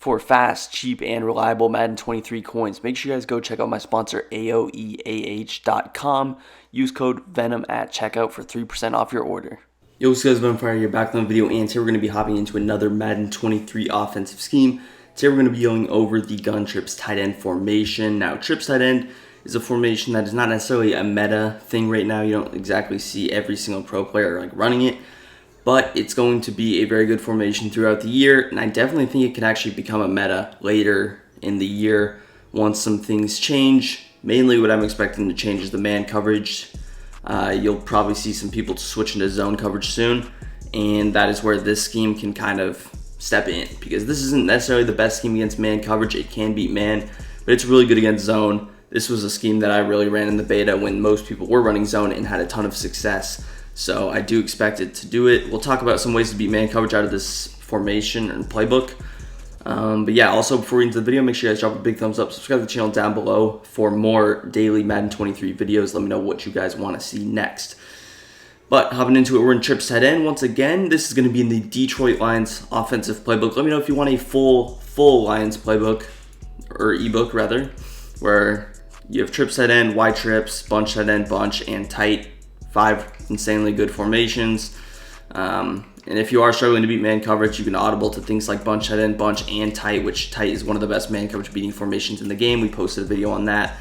For fast, cheap, and reliable Madden 23 coins, make sure you guys go check out my sponsor AOEAH.com. Use code VENM at checkout for 3% off your order. Yo, what's good, guys? Fire here, back on the video, and today we're going to be hopping into another Madden 23 offensive scheme. Today we're going to be going over the gun trips tight end formation. Now, trips tight end is a formation that is not necessarily a meta thing right now. You don't exactly see every single pro player like running it, but it's going to be a very good formation throughout the year, and I definitely think it can actually become a meta later in the year once some things change. Mainly what I'm expecting to change is the man coverage. You'll probably see some people switch into zone coverage soon, and that is where this scheme can kind of step in, because this isn't necessarily the best scheme against man coverage. It can beat man, but it's really good against zone. This was a scheme that I really ran in the beta when most people were running zone and had a ton of success. So I do expect it to do it. We'll talk about some ways to beat man coverage out of this formation and playbook. But yeah, also before we get into the video, make sure you guys drop a big thumbs up, subscribe to the channel down below for more daily Madden 23 videos. Let me know what you guys want to see next. But hopping into it, we're in trips tight end. Once again, this is going to be in the Detroit Lions offensive playbook. Let me know if you want a full Lions playbook, or ebook rather, where you have trips tight end, Y trips, bunch tight end, bunch, and tight. 5 insanely good formations. And if you are struggling to beat man coverage, you can audible to things like bunch, tight end, bunch, and tight, which tight is one of the best man coverage beating formations in the game. We posted a video on that.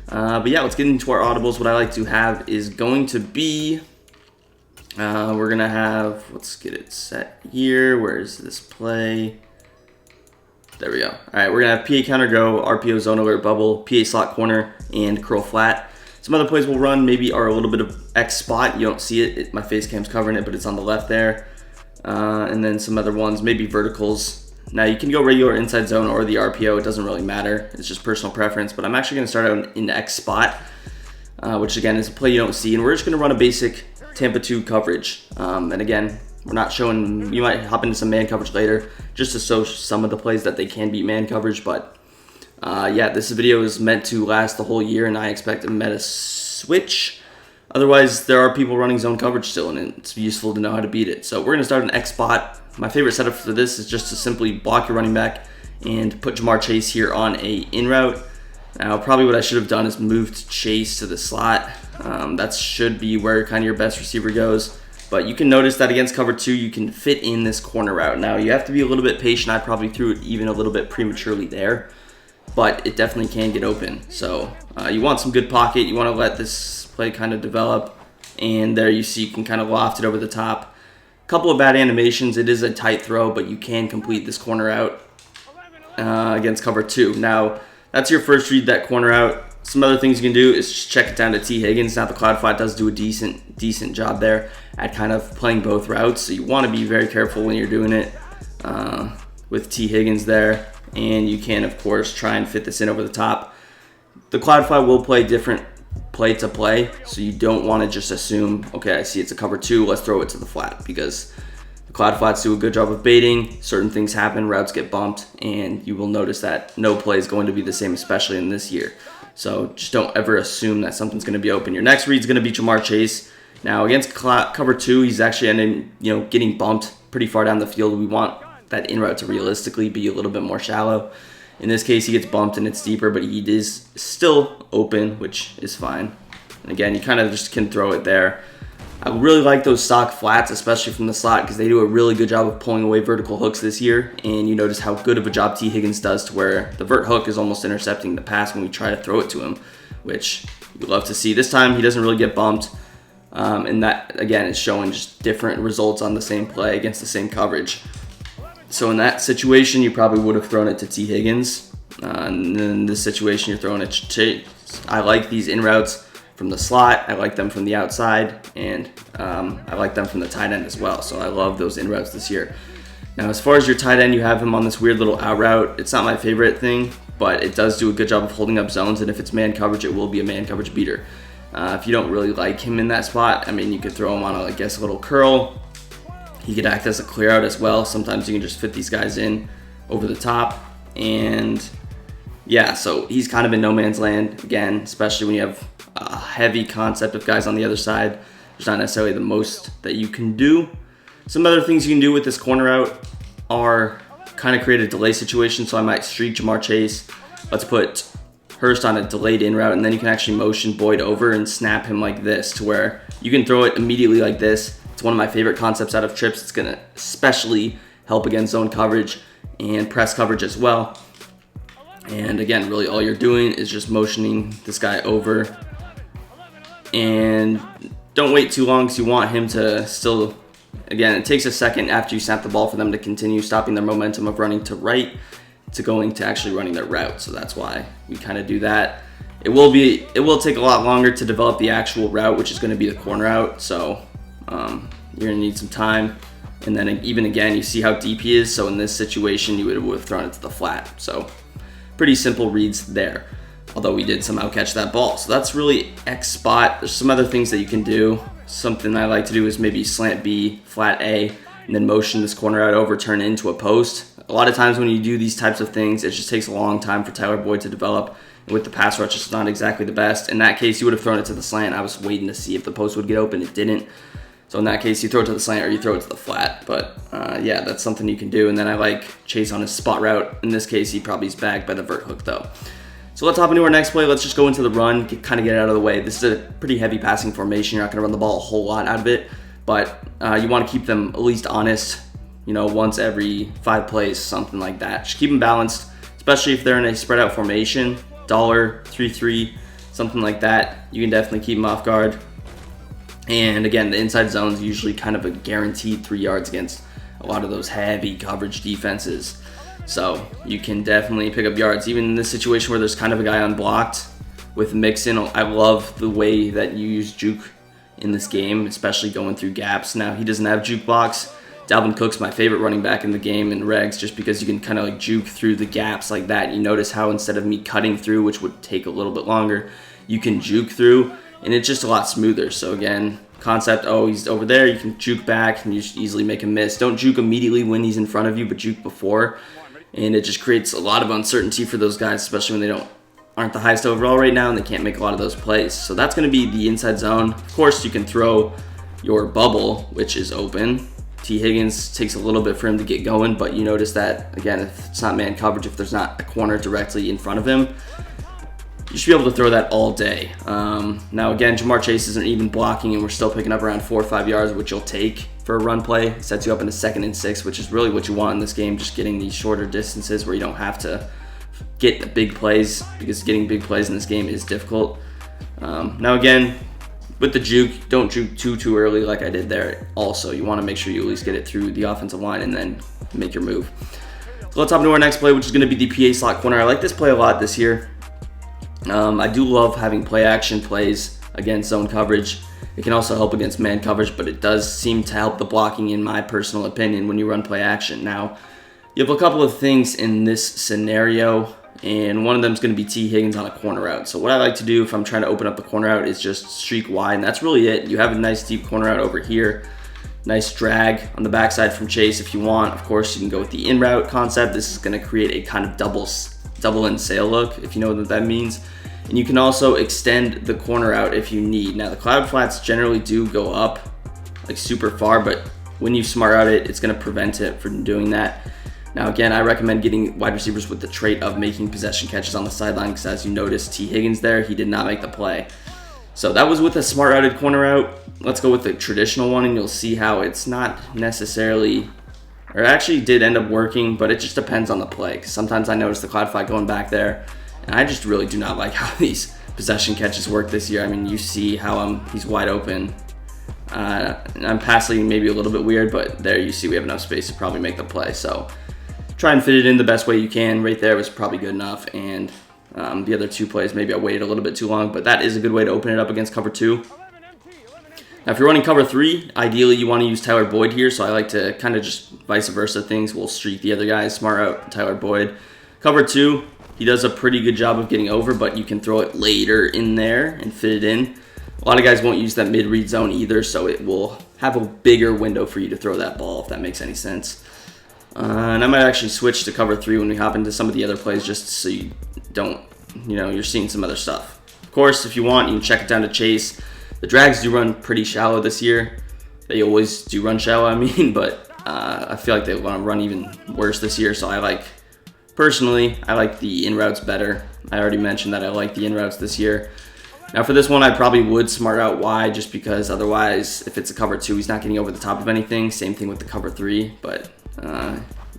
But yeah, let's get into our audibles. What I like to have is going to be, we're going to have, let's get it set here. Where is this play? There we go. All right, we're going to have PA counter go, RPO zone alert bubble, PA slot corner, and curl flat. Some other plays we'll run maybe are a little bit of Xbot. You don't see it. My face cam's covering it, but it's on the left there. And then some other ones, maybe verticals. Now you can go regular inside zone or the RPO. It doesn't really matter. It's just personal preference. But I'm actually going to start out in Xbot, which again is a play you don't see. And we're just going to run a basic Tampa 2 coverage. And again, we're not showing, you might hop into some man coverage later just to show some of the plays that they can beat man coverage. But yeah, this video is meant to last the whole year, and I expect a meta switch. Otherwise, there are people running zone coverage still, and it's useful to know how to beat it. So we're going to start an Xbot. My favorite setup for this is just to simply block your running back and put Jamar Chase here on a in route. Now, probably what I should have done is moved Chase to the slot. That should be where kind of your best receiver goes. But you can notice that against cover 2, you can fit in this corner route. Now, you have to be a little bit patient. I probably threw it even a little bit prematurely there, but it definitely can get open. So you want some good pocket. You want to let this play kind of develop. And there you see you can kind of loft it over the top. A couple of bad animations. It is a tight throw, but you can complete this corner out against cover 2. Now, that's your first read, that corner out. Some other things you can do is just check it down to T. Higgins. Now, the Cloud Flat does do a decent job there at kind of playing both routes. So you want to be very careful when you're doing it with T. Higgins there. And you can, of course, try and fit this in over the top. The Cloud Flat will play different play to play, so you don't want to just assume, okay, I see it's a cover 2, let's throw it to the flat, because the Cloud Flats do a good job of baiting. Certain things happen, routes get bumped, and you will notice that no play is going to be the same, especially in this year. So just don't ever assume that something's going to be open. Your next read is going to be Jamar Chase. Now, against cover 2, he's actually ending, getting bumped pretty far down the field. We want that in route to realistically be a little bit more shallow. In this case, he gets bumped and it's deeper, but he is still open, which is fine. And again, you kind of just can throw it there. I really like those stock flats, especially from the slot, because they do a really good job of pulling away vertical hooks this year. And you notice how good of a job T. Higgins does, to where the vert hook is almost intercepting the pass when we try to throw it to him, which you love to see. This time, he doesn't really get bumped. And that, again, is showing just different results on the same play against the same coverage. So in that situation, you probably would have thrown it to T. Higgins. And in this situation, you're throwing it to Chase. I like these in routes from the slot. I like them from the outside. And I like them from the tight end as well. So I love those in routes this year. Now, as far as your tight end, you have him on this weird little out route. It's not my favorite thing, but it does do a good job of holding up zones. And if it's man coverage, it will be a man coverage beater. If you don't really like him in that spot, I mean, you could throw him on, I guess, a little curl. He could act as a clear out as well. Sometimes you can just fit these guys in over the top. And yeah, so he's kind of in no man's land again, especially when you have a heavy concept of guys on the other side. There's not necessarily the most that you can do. Some other things you can do with this corner out are kind of create a delay situation, so I might streak Jamar Chase. Let's put Hurst on a delayed in route, and then you can actually motion Boyd over and snap him like this, to where you can throw it immediately like this. It's one of my favorite concepts out of trips. It's going to especially help against zone coverage and press coverage as well. And again, really all you're doing is just motioning this guy over. And don't wait too long, because you want him to still, again, it takes a second after you snap the ball for them to continue stopping their momentum of running to right to going to actually running their route. So that's why we kind of do that. It will take a lot longer to develop the actual route, which is going to be the corner out. So you're going to need some time. And then even again, you see how deep he is. So in this situation, you would have thrown it to the flat. So pretty simple reads there. Although we did somehow catch that ball. So that's really Xbot. There's some other things that you can do. Something I like to do is maybe slant B, flat A, and then motion this corner out over, turn it into a post. A lot of times when you do these types of things, it just takes a long time for Tyler Boyd to develop. And with the pass rush, it's not exactly the best. In that case, you would have thrown it to the slant. I was waiting to see if the post would get open. It didn't. So in that case, you throw it to the slant or you throw it to the flat. But yeah, that's something you can do. And then I like Chase on his spot route. In this case, he probably is bagged by the vert hook though. So let's hop into our next play. Let's just go into the run, kind of get it out of the way. This is a pretty heavy passing formation. You're not going to run the ball a whole lot out of it, but you want to keep them at least honest, you know, once every 5 plays, something like that. Just keep them balanced, especially if they're in a spread out formation, dollar, 3-3, something like that. You can definitely keep them off guard. And again, the inside zone is usually kind of a guaranteed 3 yards against a lot of those heavy coverage defenses. So you can definitely pick up yards, even in this situation where there's kind of a guy unblocked with Mixon. I love the way that you use juke in this game, especially going through gaps. Now, he doesn't have juke blocks. Dalvin Cook's my favorite running back in the game in regs, just because you can kind of like juke through the gaps like that. You notice how instead of me cutting through, which would take a little bit longer, you can juke through, and it's just a lot smoother. So again, concept, oh, he's over there, you can juke back, and you just easily make him miss. Don't juke immediately when he's in front of you, but juke before. And it just creates a lot of uncertainty for those guys, especially when they aren't the highest overall right now and they can't make a lot of those plays. So that's going to be the inside zone. Of course, you can throw your bubble, which is open. T. Higgins takes a little bit for him to get going, but you notice that, again, if it's not man coverage, if there's not a corner directly in front of him, you should be able to throw that all day. Now, again, Jamar Chase isn't even blocking, and we're still picking up around 4 or 5 yards, which you'll take for a run play. It sets you up in a 2nd and 6, which is really what you want in this game, just getting these shorter distances where you don't have to get the big plays, because getting big plays in this game is difficult. Now, again, with the juke, don't juke too early like I did there. Also, you want to make sure you at least get it through the offensive line and then make your move. So let's hop into our next play, which is going to be the PA slot corner. I like this play a lot this year. I do love having play action plays against zone coverage. It can also help against man coverage, but it does seem to help the blocking, in my personal opinion, when you run play action. Now, you have a couple of things in this scenario, and one of them is going to be T. Higgins on a corner route. So what I like to do if I'm trying to open up the corner route is just streak wide, and that's really it. You have a nice deep corner route over here. Nice drag on the backside from Chase if you want. Of course, you can go with the in route concept. This is going to create a kind of double in sail look, if you know what that means. And you can also extend the corner out if you need. Now, the cloud flats generally do go up like super far, but when you smart out it, it's going to prevent it from doing that. Now, again, I recommend getting wide receivers with the trait of making possession catches on the sideline, because as you notice, T. Higgins there, he did not make the play. So that was with a smart routed corner out. Let's go with the traditional one, and you'll see how it's not necessarily, or actually did end up working, but it just depends on the play. Because sometimes I notice the cloud flat going back there, and I just really do not like how these possession catches work this year. I mean, you see how he's wide open. I'm passing maybe a little bit weird, but there you see we have enough space to probably make the play. So try and fit it in the best way you can. Right there was probably good enough. And the other 2 plays, maybe I waited a little bit too long, but that is a good way to open it up against cover 2. Now, if you're running cover 3, ideally you want to use Tyler Boyd here. So I like to kind of just vice versa things. We'll streak the other guys, smart out Tyler Boyd. Cover 2, he does a pretty good job of getting over, but you can throw it later in there and fit it in. A lot of guys won't use that mid-read zone either, so it will have a bigger window for you to throw that ball, if that makes any sense. And I might actually switch to cover 3 when we hop into some of the other plays, just so you don't, you're seeing some other stuff. Of course, if you want, you can check it down to Chase. The drags do run pretty shallow this year. They always do run shallow, but I feel like they want to run even worse this year, so personally, I like the in routes better. I already mentioned that I like the in routes this year. Now for this one, I probably would smart out Y, just because otherwise, if it's a cover 2, he's not getting over the top of anything. Same thing with the cover 3, but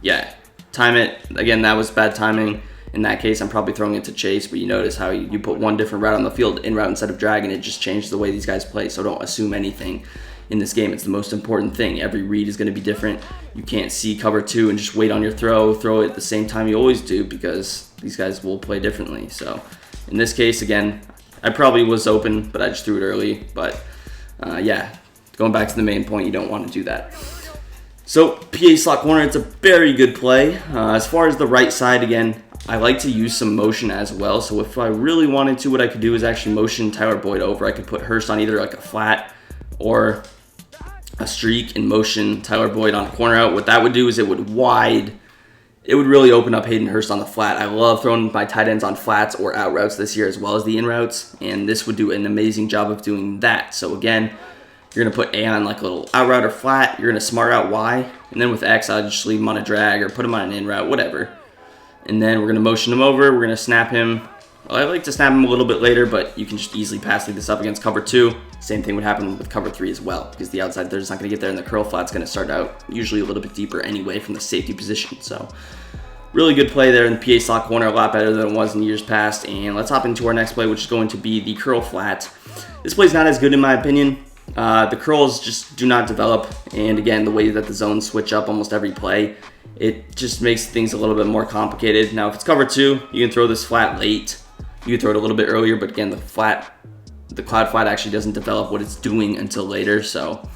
yeah, time it. Again, that was bad timing. In that case, I'm probably throwing it to chase, but you notice how you put one different route on the field, in route instead of drag, and it just changes the way these guys play. So don't assume anything in this game. It's the most important thing. Every read is going to be different. You can't see cover 2 and just wait on your throw it at the same time you always do, because these guys will play differently. So in this case, again, I probably was open, but I just threw it early. But yeah, going back to the main point, you don't want to do that. So PA slot corner, it's a very good play. As far as the right side, again, I like to use some motion as well. So if I really wanted to, what I could do is actually motion Tyler Boyd over. I could put Hurst on either like a flat or a streak and motion Tyler Boyd on a corner out. What that would do is it would really open up Hayden Hurst on the flat. I love throwing my tight ends on flats or out routes this year as well as the in routes, and this would do an amazing job of doing that. So again, you're going to put A on like a little out route or flat. You're going to smart out Y, and then with X, I'll just leave him on a drag or put him on an in route, whatever. And then we're going to motion him over. We're going to snap him. Well, I like to snap him a little bit later, but you can just easily pass this up against cover 2. Same thing would happen with cover 3 as well, because the outside they're just not going to get there, and the curl flat's going to start out usually a little bit deeper anyway from the safety position. So really good play there in the PA slot corner, a lot better than it was in years past. And let's hop into our next play, which is going to be the curl flat. This play's not as good in my opinion. The curls just do not develop, and again, the way that the zones switch up almost every play, it just makes things a little bit more complicated. Now, if it's cover 2, you can throw this flat late. You can throw it a little bit earlier, but again, the cloud flat actually doesn't develop what it's doing until later, so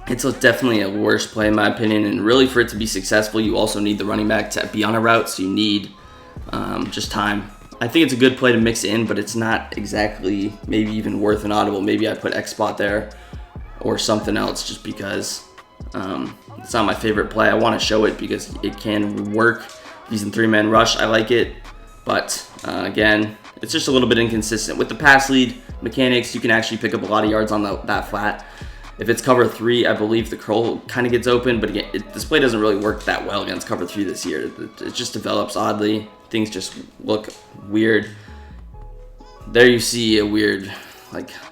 it's definitely a worse play in my opinion. And really, for it to be successful, you also need the running back to be on a route, so you need just time. I think it's a good play to mix in, but it's not exactly maybe even worth an audible. Maybe I put Xbot there or something else, just because it's not my favorite play. I want to show it because it can work. He's in 3-man rush. I like it, but again, it's just a little bit inconsistent. With the pass lead mechanics, you can actually pick up a lot of yards on that flat. If it's cover 3, I believe the curl kind of gets open, but again, this play doesn't really work that well against cover 3 this year. It just develops oddly. Things just look weird. There you see a weird,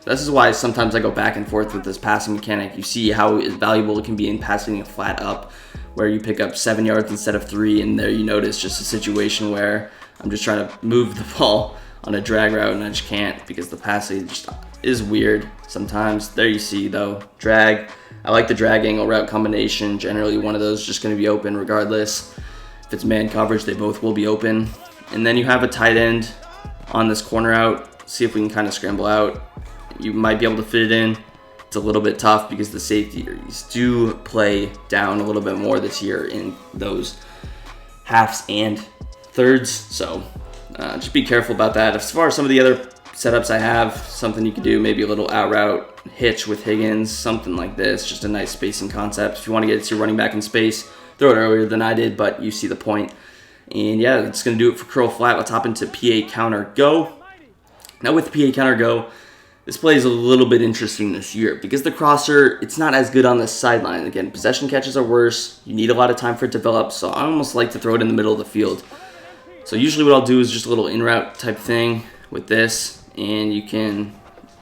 this is why sometimes I go back and forth with this passing mechanic. You see how valuable it can be in passing a flat up, where you pick up 7 yards instead of 3, and there you notice just a situation where I'm just trying to move the ball on a drag route, and I just can't because the passing just is weird sometimes. There you see, though, drag. I like the drag angle route combination. Generally, one of those is just going to be open regardless. If it's man coverage, they both will be open. And then you have a tight end on this corner out. See if we can kind of scramble out. You might be able to fit it in. It's a little bit tough because the safeties do play down a little bit more this year in those halves and thirds. So just be careful about that. As far as some of the other setups I have, something you could do, maybe a little out route hitch with Higgins, something like this. Just a nice spacing concept. If you want to get it to your running back in space, throw it earlier than I did, but you see the point. And yeah, that's going to do it for curl flat. Let's hop into PA counter go. Now with PA counter go, this play is a little bit interesting this year because the crosser, it's not as good on the sideline. Again, possession catches are worse. You need a lot of time for it to develop, so I almost like to throw it in the middle of the field. So usually what I'll do is just a little in-route type thing with this, and you can,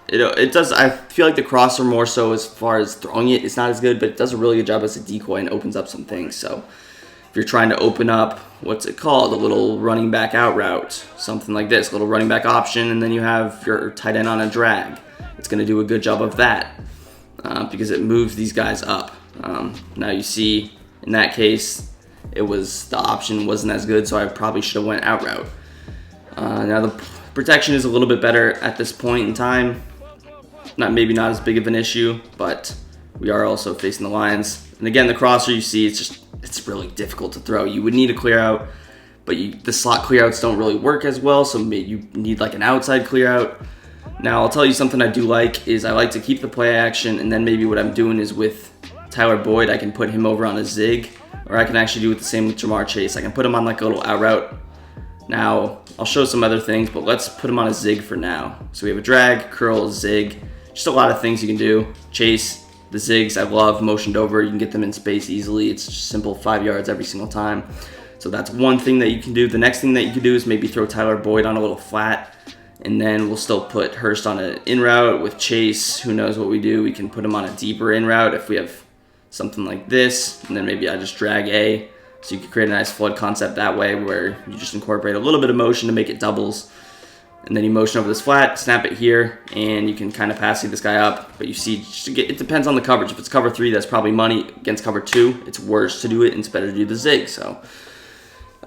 it does, I feel like the crosser more so as far as throwing it, it's not as good, but it does a really good job as a decoy and opens up some things. So if you're trying to open up, what's it called, a little running back out route, something like this, a little running back option, and then you have your tight end on a drag, it's going to do a good job of that because it moves these guys up. Now you see, in that case, the option wasn't as good, so I probably should have went out route. Now the protection is a little bit better at this point in time. Maybe not as big of an issue, but we are also facing the Lions. And again, the crosser, you see, it's really difficult to throw. You would need a clear out, but the slot clear outs don't really work as well, so you need like an outside clear out. Now, I'll tell you something I do like is I like to keep the play action, and then maybe what I'm doing is with Tyler Boyd, I can put him over on a zig, or I can actually do it the same with Jamar Chase. I can put him on like a little out route. Now, I'll show some other things, but let's put him on a zig for now. So we have a drag, curl, zig, just a lot of things you can do. Chase, The zigs I love motioned over. You can get them in space easily. It's just simple 5 yards every single time. So that's one thing that you can do. The next thing that you can do is maybe throw Tyler Boyd on a little flat, and then we'll still put Hurst on an in route with Chase. Who knows what we do? We can put him on a deeper in route if we have something like this, and then maybe I just drag A. So you can create a nice flood concept that way where you just incorporate a little bit of motion to make it doubles. And then you motion over this flat, snap it here, and you can kind of pass this guy up. But you see, it depends on the coverage. If it's cover 3, that's probably money. Against cover 2, it's worse to do it, and it's better to do the zig. So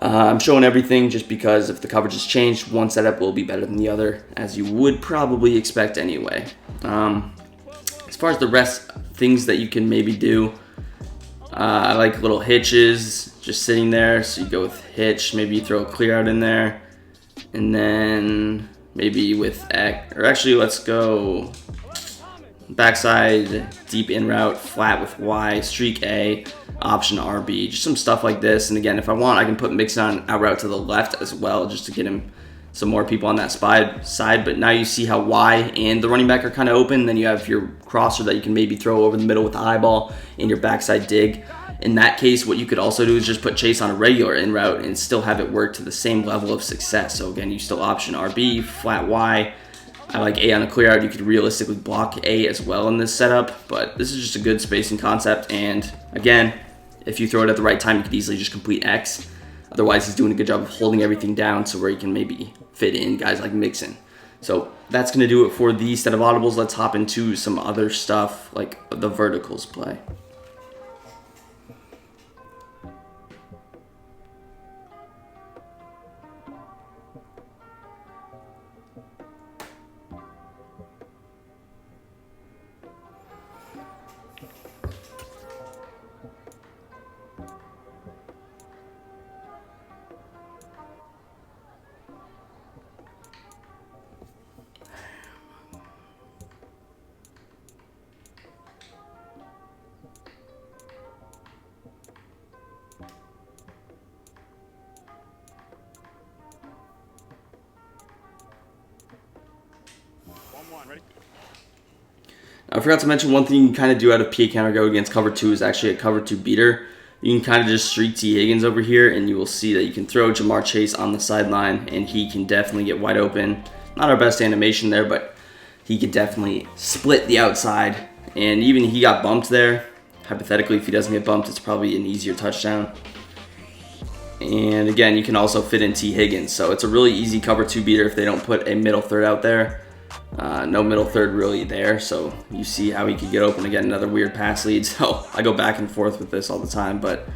I'm showing everything just because if the coverage has changed, one setup will be better than the other, as you would probably expect anyway. As far as the rest things that you can maybe do, I like little hitches just sitting there. So you go with hitch, maybe you throw a clear out in there. And then maybe with X, or actually let's go backside, deep in route, flat with Y, streak A, option RB, just some stuff like this. And again, if I want, I can put Mixon on out route to the left as well, just to get him some more people on that side. But now you see how Y and the running back are kind of open. Then you have your crosser that you can maybe throw over the middle with the eyeball and your backside dig. In that case, what you could also do is just put Chase on a regular in route and still have it work to the same level of success. So again, you still option RB, flat Y. I like A on a clear out. You could realistically block A as well in this setup, but this is just a good spacing concept. And again, if you throw it at the right time, you could easily just complete X. Otherwise, he's doing a good job of holding everything down so where you can maybe fit in guys like Mixon. So that's going to do it for these set of audibles. Let's hop into some other stuff like the verticals play. I forgot to mention one thing you can kind of do out of PA counter go against cover 2 is actually a cover 2 beater. You can kind of just streak T. Higgins over here, and you will see that you can throw Jamar Chase on the sideline, and he can definitely get wide open. Not our best animation there, but he could definitely split the outside. And even he got bumped there. Hypothetically, if he doesn't get bumped, it's probably an easier touchdown. And again, you can also fit in T. Higgins. So it's a really easy cover 2 beater if they don't put a middle third out there. No middle third really there, so you see how he could get open again. Another weird pass lead. So I go back and forth with this all the time, but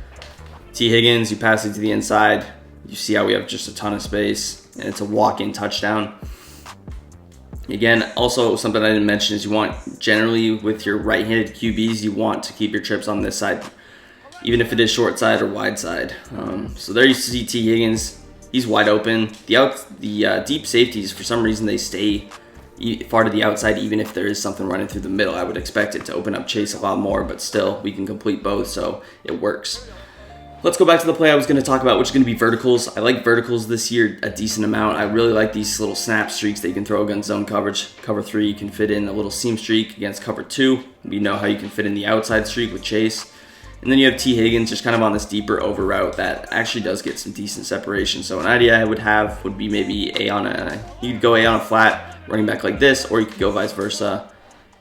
T. Higgins, you pass it to the inside. You see how we have just a ton of space, and it's a walk-in touchdown. Again, also something I didn't mention is you want, generally with your right-handed QBs, you want to keep your trips on this side, even if it is short side or wide side. So there you see T. Higgins. He's wide open. The deep safeties, for some reason, they stay far to the outside, even if there is something running through the middle. I would expect it to open up Chase a lot more, but still, we can complete both, so it works. Let's go back to the play I was going to talk about, which is going to be verticals. I like verticals this year a decent amount. I really like these little snap streaks that you can throw against zone coverage. Cover 3, you can fit in a little seam streak against cover 2. We know how you can fit in the outside streak with Chase. And then you have T. Higgins just kind of on this deeper over route that actually does get some decent separation. So an idea I would have would be maybe you could go A on a flat, running back like this, or you could go vice versa,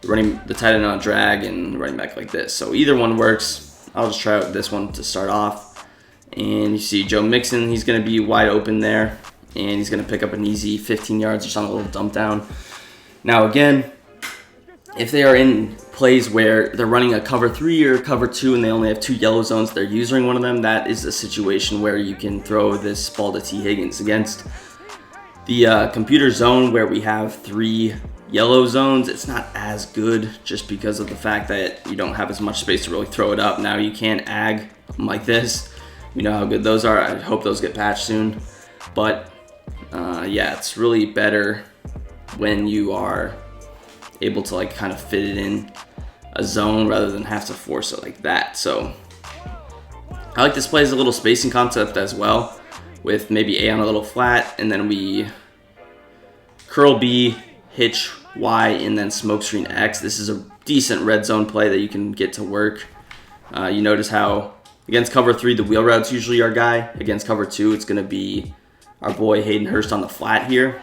running the tight end on a drag and running back like this. So either one works. I'll just try out this one to start off. And you see Joe Mixon, he's going to be wide open there, and he's going to pick up an easy 15 yards just on a little dump down. Now again, if they are in plays where they're running a cover 3 or cover 2 and they only have 2 yellow zones, they're using one of them, that is a situation where you can throw this ball to T. Higgins. Against the computer zone where we have 3 yellow zones, it's not as good just because of the fact that you don't have as much space to really throw it up. Now you can ag like this. We know how good those are. I hope those get patched soon. But yeah, it's really better when you are able to like kind of fit it in a zone rather than have to force it like that. So I like this play as a little spacing concept as well, with maybe A on a little flat, and then we curl B, hitch Y, and then smokescreen X. This is a decent red zone play that you can get to work. You notice how against cover 3, the wheel route's usually our guy. Against cover 2, it's going to be our boy Hayden Hurst on the flat here.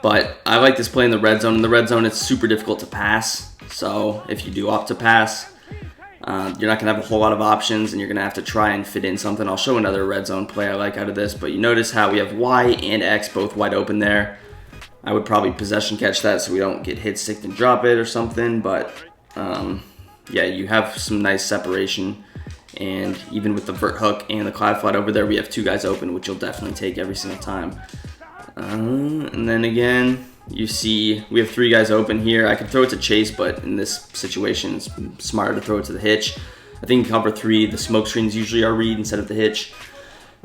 But I like this play in the red zone. In the red zone, it's super difficult to pass. So if you do opt to pass, you're not going to have a whole lot of options, and you're going to have to try and fit in something. I'll show another red zone play I like out of this. But you notice how we have Y and X both wide open there. I would probably possession catch that so we don't get hit, stick, and drop it or something. But yeah, you have some nice separation. And even with the vert hook and the cloud flat over there, we have 2 guys open, which you'll definitely take every single time. And then again, you see we have 3 guys open here. I could throw it to Chase, but in this situation, it's smarter to throw it to the hitch. I think in cover 3, the smoke screen's usually our read instead of the hitch.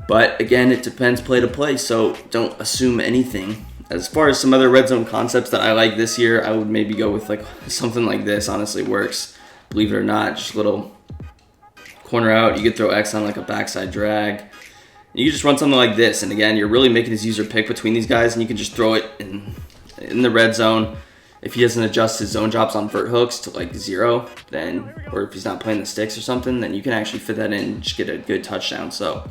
But again, it depends play to play, so don't assume anything. As far as some other red zone concepts that I like this year, I would maybe go with like something like this. Honestly, works. Believe it or not, just a little corner out. You could throw X on like a backside drag. You can just run something like this, and again, you're really making his user pick between these guys, and you can just throw it in the red zone. If he doesn't adjust his zone drops on vert hooks to like 0, then, or if he's not playing the sticks or something, then you can actually fit that in and just get a good touchdown. So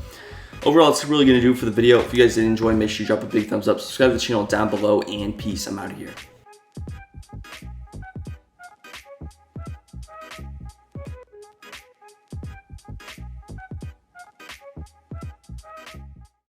overall, it's really going to do for the video. If you guys did enjoy, make sure you drop a big thumbs up, subscribe to the channel down below, and peace. I'm out of here.